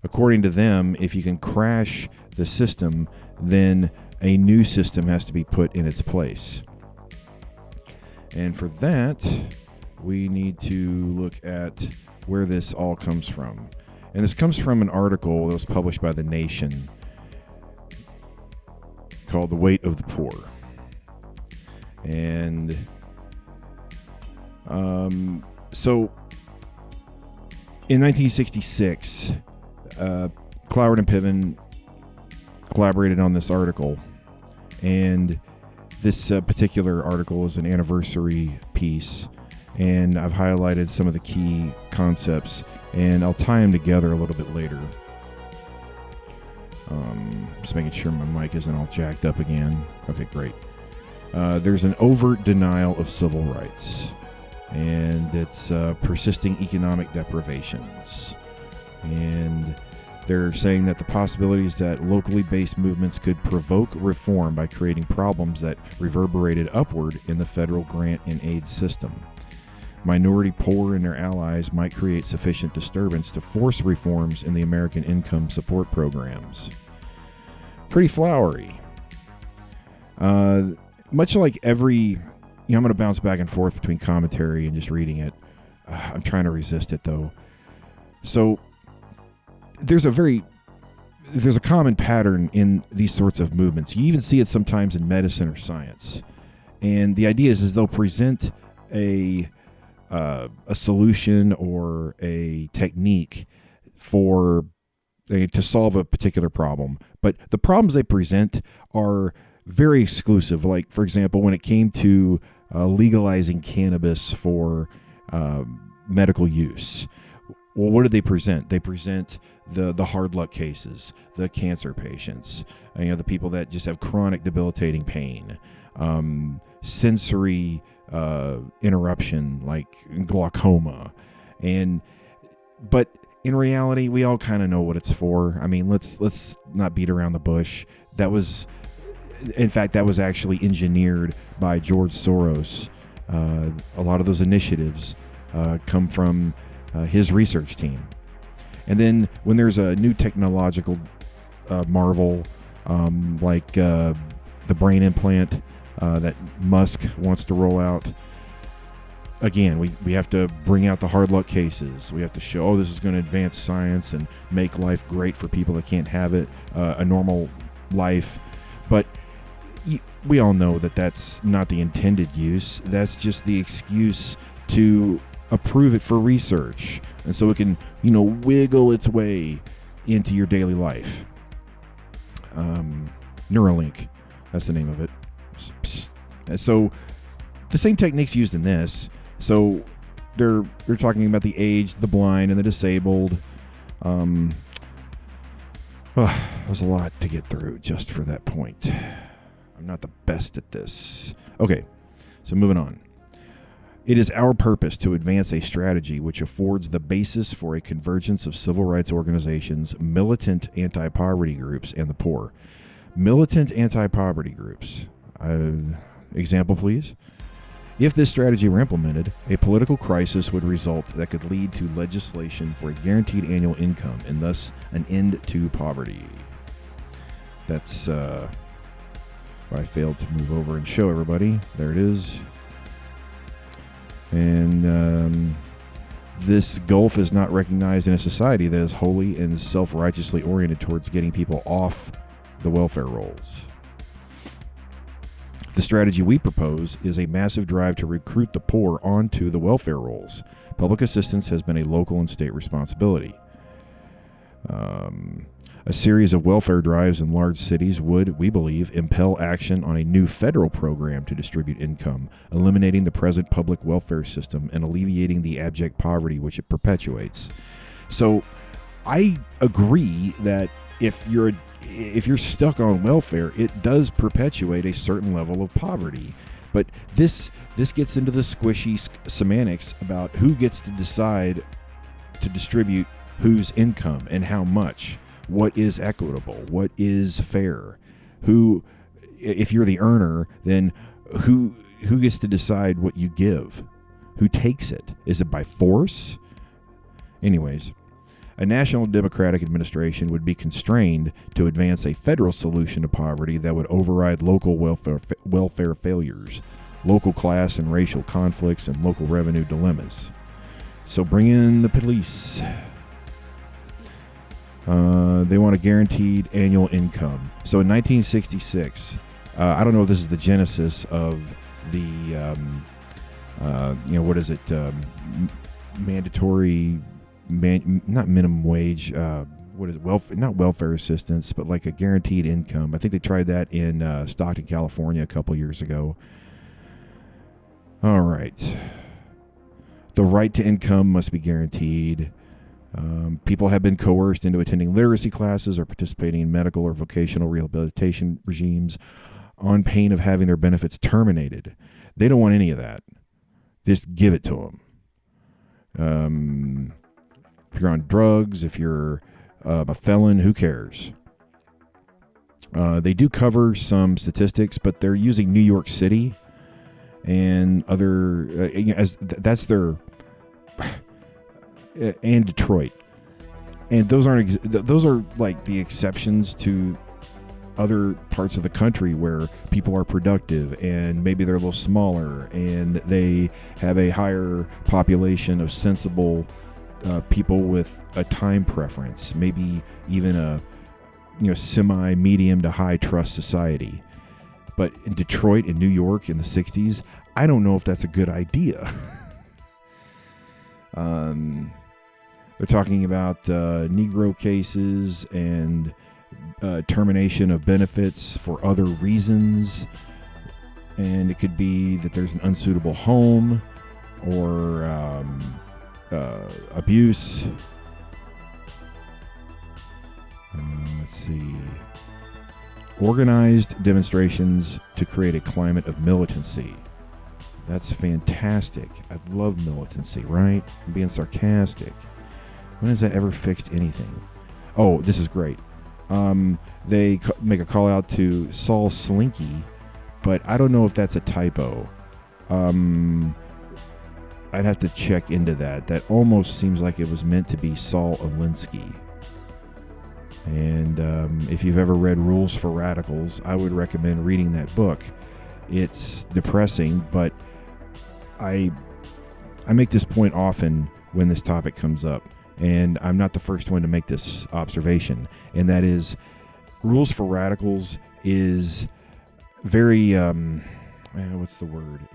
According to them, if you can crash the system, then a new system has to be put in its place. And for that, we need to look at where this all comes from. And this comes from an article that was published by The Nation called The Weight of the Poor. And so in 1966, Cloward and Piven collaborated on this article, and this particular article is an anniversary piece, and I've highlighted some of the key concepts, and I'll tie them together a little bit later. Just making sure my mic isn't all jacked up again. Okay, great. There's an overt denial of civil rights, and it's persisting economic deprivations. And they're saying that the possibilities that locally based movements could provoke reform by creating problems that reverberated upward in the federal grant and aid system. Minority poor and their allies might create sufficient disturbance to force reforms in the American income support programs. Pretty flowery. Much like every, I'm going to bounce back and forth between commentary and just reading it. I'm trying to resist it though. So there's a common pattern in these sorts of movements. You even see it sometimes in medicine or science. And the idea is they'll present a solution or a technique to solve a particular problem. But the problems they present are very exclusive. Like, for example, when it came to legalizing cannabis for medical use, Well, what do they present? They present the hard luck cases, the cancer patients, the people that just have chronic debilitating pain, sensory interruption like glaucoma, but in reality, we all kind of know what it's for. I mean, let's not beat around the bush. In fact, that was actually engineered by George Soros. A lot of those initiatives come from his research team. And then when there's a new technological marvel, like the brain implant that Musk wants to roll out, again, we have to bring out the hard luck cases. We have to show, this is going to advance science and make life great for people that can't have it, a normal life. But we all know that that's not the intended use. That's just the excuse to approve it for research, and so it can, wiggle its way into your daily life. Neuralink, that's the name of it. So the same techniques used in this. So they're talking about the aged, the blind, and the disabled. It was a lot to get through just for that point. I'm not the best at this. Okay, so moving on. It is our purpose to advance a strategy which affords the basis for a convergence of civil rights organizations, militant anti-poverty groups, and the poor. Militant anti-poverty groups. Example, please. If this strategy were implemented, a political crisis would result that could lead to legislation for a guaranteed annual income and thus an end to poverty. That's what I failed to move over and show everybody. There it is. And this gulf is not recognized in a society that is wholly and self-righteously oriented towards getting people off the welfare rolls. The strategy we propose is a massive drive to recruit the poor onto the welfare rolls. Public assistance has been a local and state responsibility. A series of welfare drives in large cities would, we believe, impel action on a new federal program to distribute income, eliminating the present public welfare system and alleviating the abject poverty which it perpetuates. So I agree that if you're stuck on welfare, it does perpetuate a certain level of poverty. But this gets into the squishy semantics about who gets to decide to distribute whose income and how much. What is equitable? What is fair? Who, if you're the earner, then who gets to decide what you give? Who takes it? Is it by force? Anyways, a national democratic administration would be constrained to advance a federal solution to poverty that would override local welfare failures, local class and racial conflicts, and local revenue dilemmas. So bring in the police. They want a guaranteed annual income. So in 1966, I don't know if this is the genesis of the, what is it? Mandatory, not minimum wage. What is it? Not welfare assistance, but like a guaranteed income. I think they tried that in Stockton, California, a couple years ago. All right. The right to income must be guaranteed. People have been coerced into attending literacy classes or participating in medical or vocational rehabilitation regimes on pain of having their benefits terminated. They don't want any of that. Just give it to them. If you're on drugs, if you're a felon, who cares? They do cover some statistics, but they're using New York City and other that's their and Detroit, and those are like the exceptions to other parts of the country where people are productive and maybe they're a little smaller and they have a higher population of sensible people with a time preference, maybe even a semi medium to high trust society. But in Detroit and New York in the 60s, I don't know if that's a good idea. They're talking about Negro cases and termination of benefits for other reasons. And it could be that there's an unsuitable home or abuse. Let's see. Organized demonstrations to create a climate of militancy. That's fantastic. I love militancy, right? I'm being sarcastic. When has that ever fixed anything? Oh, this is great. They make a call out to Saul Slinky, but I don't know if that's a typo. I'd have to check into that. That almost seems like it was meant to be Saul Alinsky. And if you've ever read Rules for Radicals, I would recommend reading that book. It's depressing, but I make this point often when this topic comes up, and I'm not the first one to make this observation, and that is Rules for Radicals is very what's the word?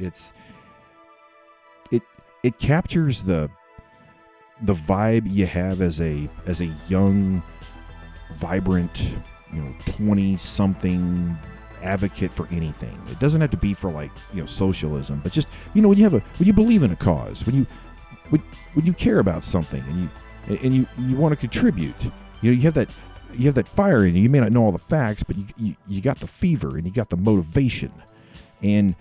It captures the vibe you have as a young, vibrant, 20-something advocate for anything. It doesn't have to be for socialism, but just when you believe in a cause, when you care about something and you want to contribute, you have that fire in you. You may not know all the facts, but you got the fever and you got the motivation, and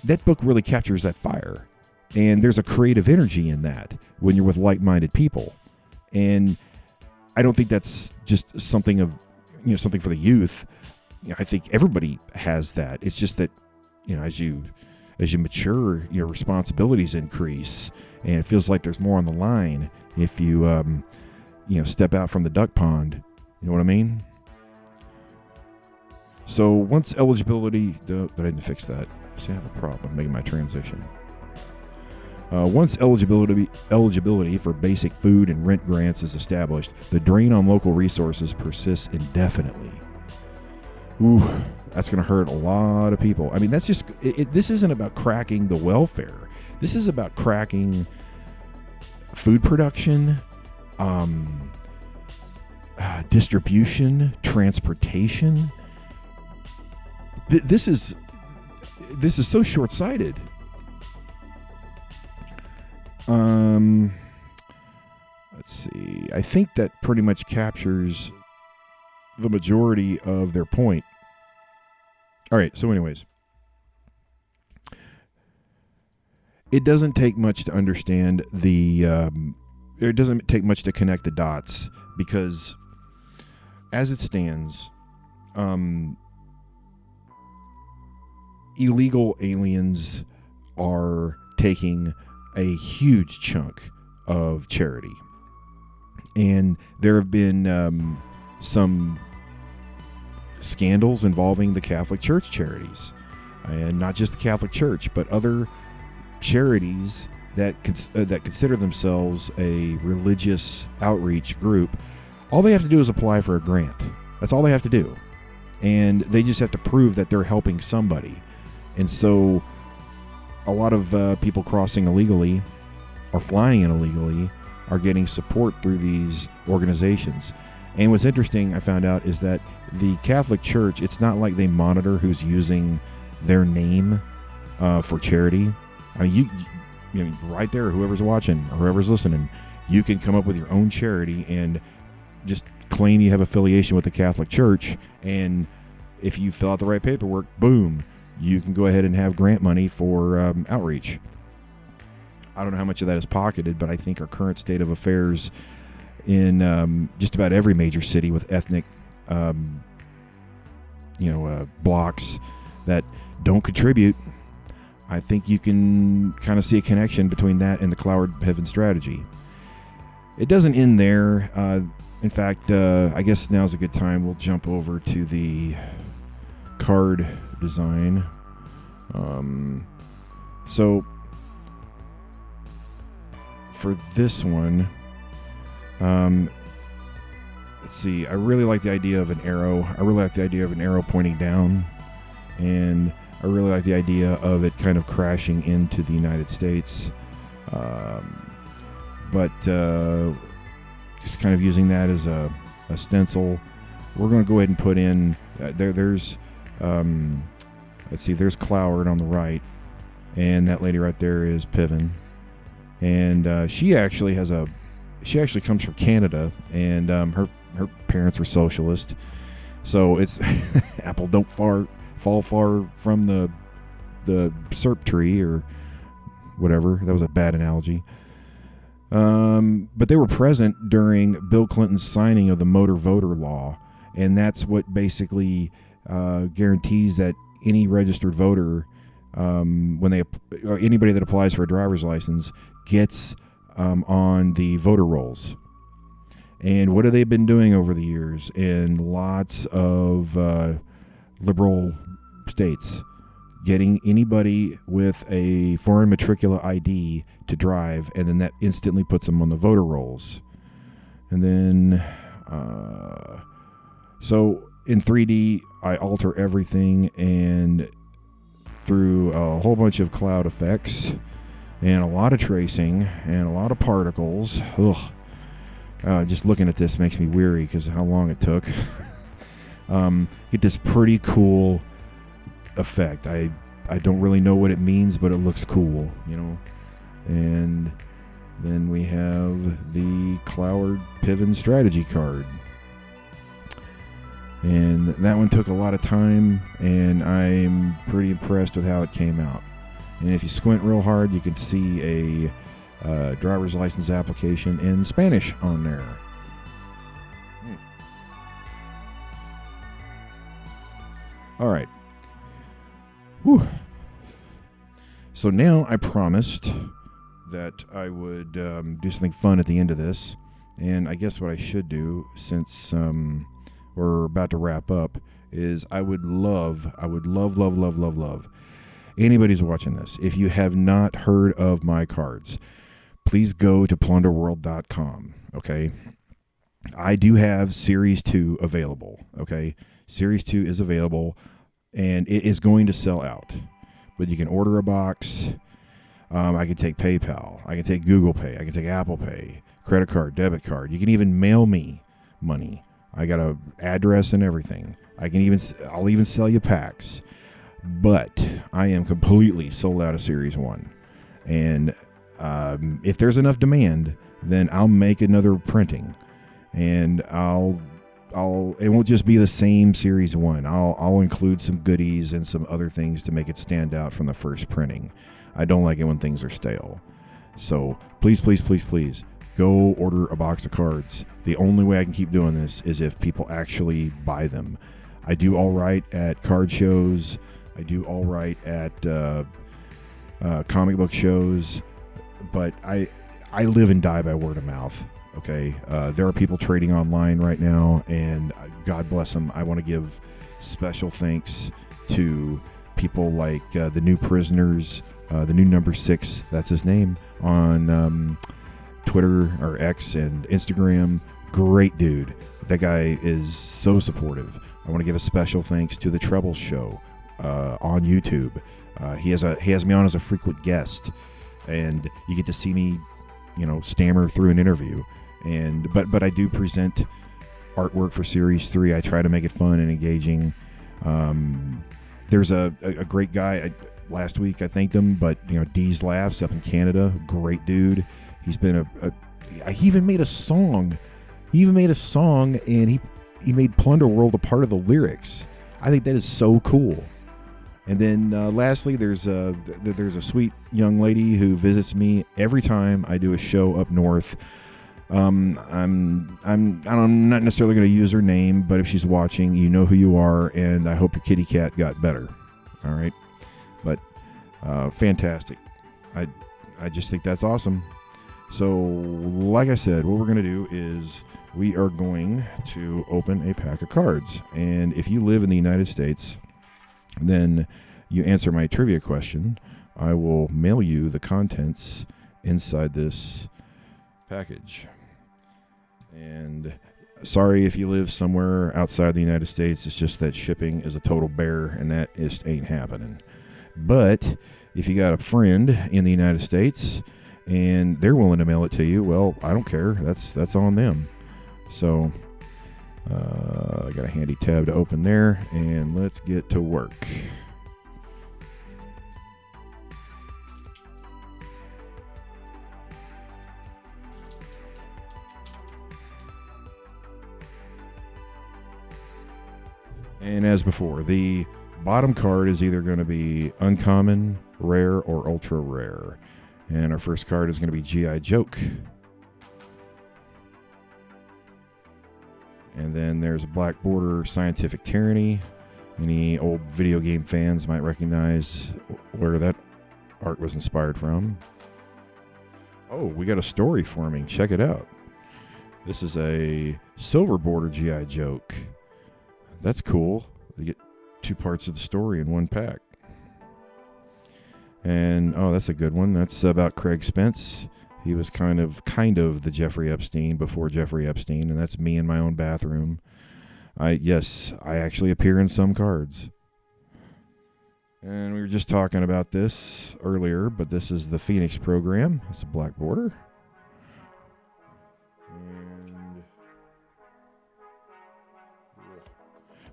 that book really captures that fire. And there's a creative energy in that when you're with like-minded people, and I don't think that's just something of something for the youth. I think everybody has that. It's just that as you mature, your responsibilities increase, and it feels like there's more on the line if you step out from the duck pond. You know what I mean? So once eligibility, I didn't fix that. See, I have a problem making my transition. Once eligibility for basic food and rent grants is established, the drain on local resources persists indefinitely. Ooh, that's going to hurt a lot of people. I mean, that's just this isn't about cracking the welfare. This is about cracking food production, distribution, transportation. This is so short-sighted. Let's see. I think that pretty much captures the majority of their point. All right. So anyways, it doesn't take much to understand it doesn't take much to connect the dots, because as it stands, illegal aliens are taking a huge chunk of charity, and there have been some scandals involving the Catholic Church charities, and not just the Catholic Church, but other charities that consider themselves a religious outreach group. All they have to do is apply for a grant. That's all they have to do, and they just have to prove that they're helping somebody. And so a lot of people crossing illegally or flying in illegally are getting support through these organizations. And what's interesting, I found out, is that the Catholic Church, it's not like they monitor who's using their name for charity. I mean, you right there, whoever's watching or whoever's listening, you can come up with your own charity and just claim you have affiliation with the Catholic Church. And if you fill out the right paperwork, boom, you can go ahead and have grant money for outreach. I don't know how much of that is pocketed, but I think our current state of affairs in just about every major city with ethnic, blocks that don't contribute, I think you can kind of see a connection between that and the Cloward Piven strategy. It doesn't end there. In fact, I guess now's a good time. We'll jump over to the card design. So for this one, let's see. I really like the idea of an arrow. I really like the idea of an arrow pointing down, and I really like the idea of it kind of crashing into the United States. But just kind of using that as a stencil. We're going to go ahead and put in there's let's see, there's Cloward on the right, and that lady right there is Piven. and she actually comes from Canada, and her parents were socialist, so it's apple don't fall far from the SERP tree or whatever. That was a bad analogy. But they were present during Bill Clinton's signing of the motor voter law, and that's what basically guarantees that any registered voter, or anybody that applies for a driver's license, gets on the voter rolls. And what have they been doing over the years in lots of liberal states? Getting anybody with a foreign matricular ID to drive, and then that instantly puts them on the voter rolls. And then, so in 3D, I alter everything, and through a whole bunch of cloud effects, and a lot of tracing, and a lot of particles. Just looking at this makes me weary because of how long it took. Get this pretty cool effect. I don't really know what it means, but it looks cool, And then we have the Cloward Piven strategy card, and that one took a lot of time, and I'm pretty impressed with how it came out. And if you squint real hard, you can see a driver's license application in Spanish on there. All right. Whew. So now I promised that I would do something fun at the end of this, and I guess what I should do, since we're about to wrap up, is I would love anybody's watching this, if you have not heard of my cards, please go to plunderworld.com. Okay, I do have Series 2 available. Okay, Series 2 is available, and it is going to sell out. But you can order a box. I can take PayPal. I can take Google Pay. I can take Apple Pay, credit card, debit card. You can even mail me money. I got an address and everything. I'll even sell you packs. But I am completely sold out of Series 1. And if there's enough demand, then I'll make another printing. And it won't just be the same Series 1. I'll include some goodies and some other things to make it stand out from the first printing. I don't like it when things are stale. So please, go order a box of cards. The only way I can keep doing this is if people actually buy them. I do all right at card shows. I do all right at comic book shows. But I live and die by word of mouth. Okay, there are people trading online right now, and God bless them. I want to give special thanks to people like the New Prisoners, the new Number 6, that's his name, on Twitter or X and Instagram. Great dude. That guy is so supportive. I want to give a special thanks to the Treble Show on YouTube. He has me on as a frequent guest, and you get to see me, stammer through an interview. But I do present artwork for Series 3. I try to make it fun and engaging. There's a great guy. Last week I thanked him, but D's Laughs up in Canada, great dude. He's been he even made a song. And he made Plunder World a part of the lyrics. I think that is so cool. And then lastly, there's a sweet young lady who visits me every time I do a show up north. I'm not necessarily going to use her name, but if she's watching, you know who you are, and I hope your kitty cat got better. All right, but fantastic. I just think that's awesome. So, like I said, what we're going to do is we are going to open a pack of cards, and if you live in the United States, then you answer my trivia question. I will mail you the contents inside this package. And sorry if you live somewhere outside the United States. It's just that shipping is a total bear, and that just ain't happening. But if you got a friend in the United States and they're willing to mail it to you, well, I don't care. That's on them. So I got a handy tab to open there, and let's get to work. And as before, the bottom card is either going to be uncommon, rare, or ultra rare. And our first card is going to be G.I. Joke. And then there's a black border, Scientific Tyranny. Any old video game fans might recognize where that art was inspired from. Oh, we got a story forming. Check it out. This is a silver border G.I. Joke. That's cool. You get 2 parts of the story in one pack. And, oh, that's a good one. That's about Craig Spence. He was kind of the Jeffrey Epstein before Jeffrey Epstein, and that's me in my own bathroom. I actually appear in some cards. And we were just talking about this earlier, but this is the Phoenix program. It's a black border. And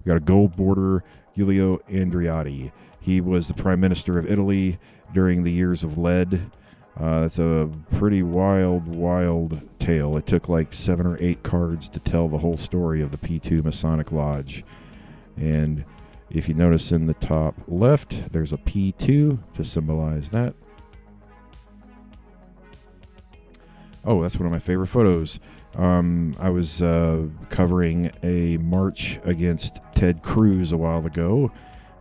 we got a gold border, Giulio Andreotti. He was the Prime Minister of Italy during the years of lead. That's a pretty wild tale. It took like 7 or 8 cards to tell the whole story of the P2 Masonic Lodge. And if you notice in the top left, there's a P2 to symbolize that. Oh, that's one of my favorite photos. I was covering a march against Ted Cruz a while ago,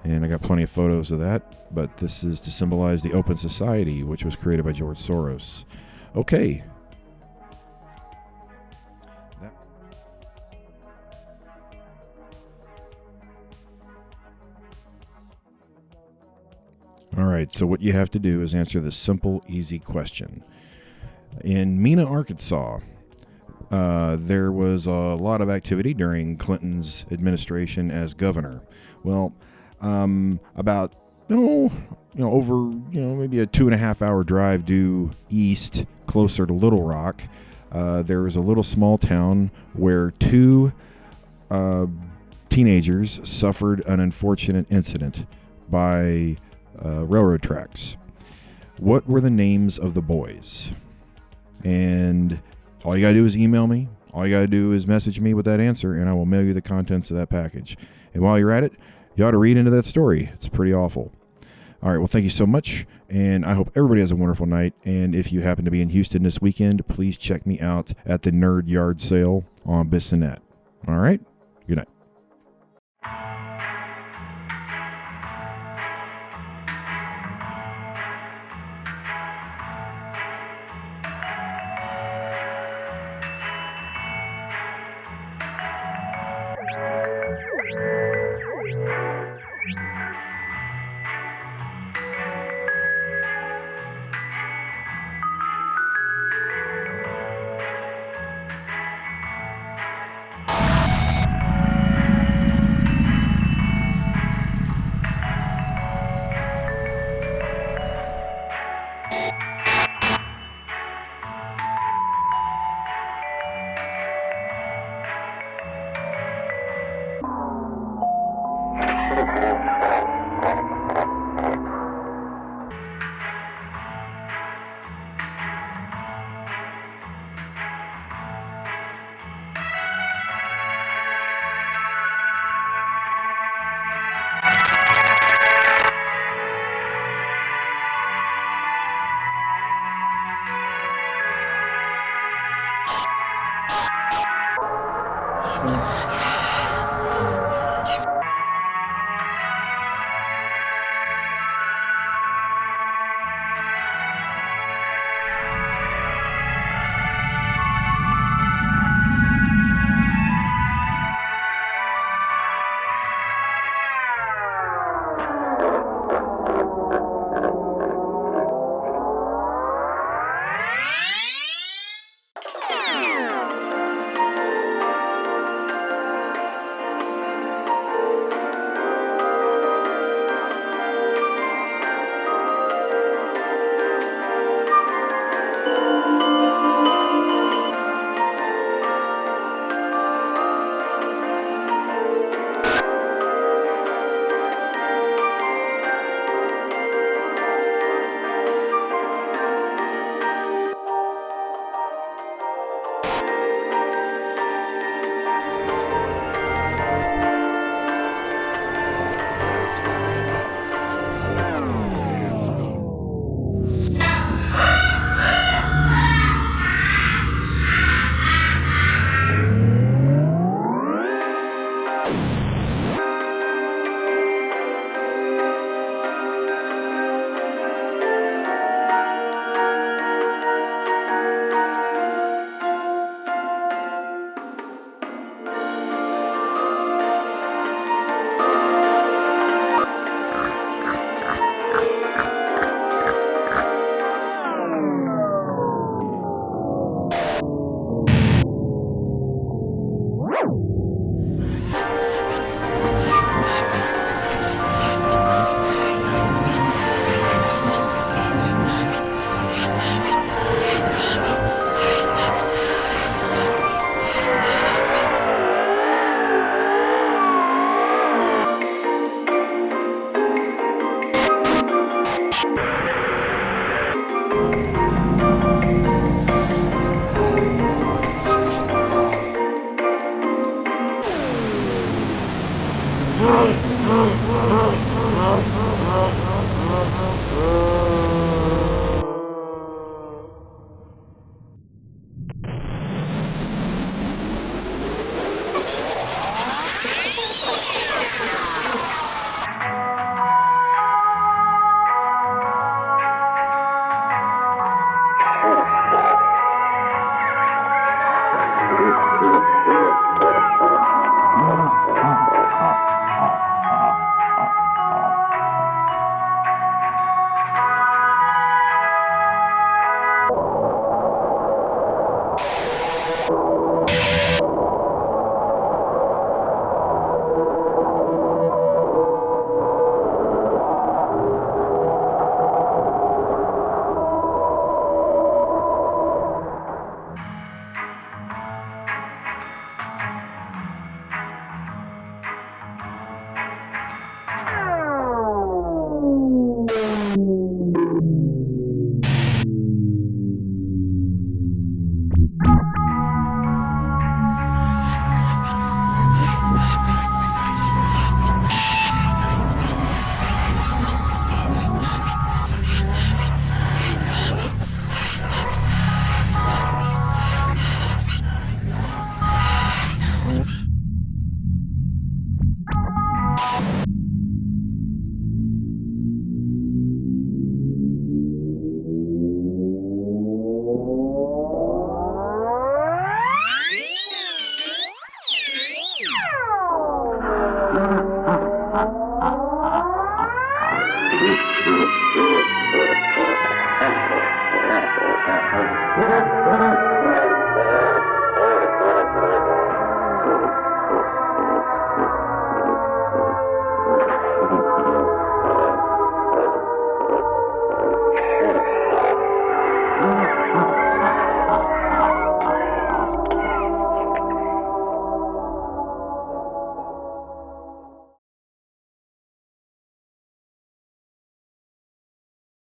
and I got plenty of photos of that. But this is to symbolize the Open Society, which was created by George Soros. Okay. All right, so what you have to do is answer this simple, easy question. In Mena, Arkansas, there was a lot of activity during Clinton's administration as governor. Well, about over maybe a 2.5 hour drive due east, closer to Little Rock, there was a little small town where 2 teenagers suffered an unfortunate incident by railroad tracks. What were the names of the boys? And all you gotta do is email me. All you gotta do is message me with that answer, and I will mail you the contents of that package. And while you're at it, you ought to read into that story. It's pretty awful. All right, well, thank you so much, and I hope everybody has a wonderful night. And if you happen to be in Houston this weekend, please check me out at the Nerd Yard Sale on Bissonnette. All right, good night.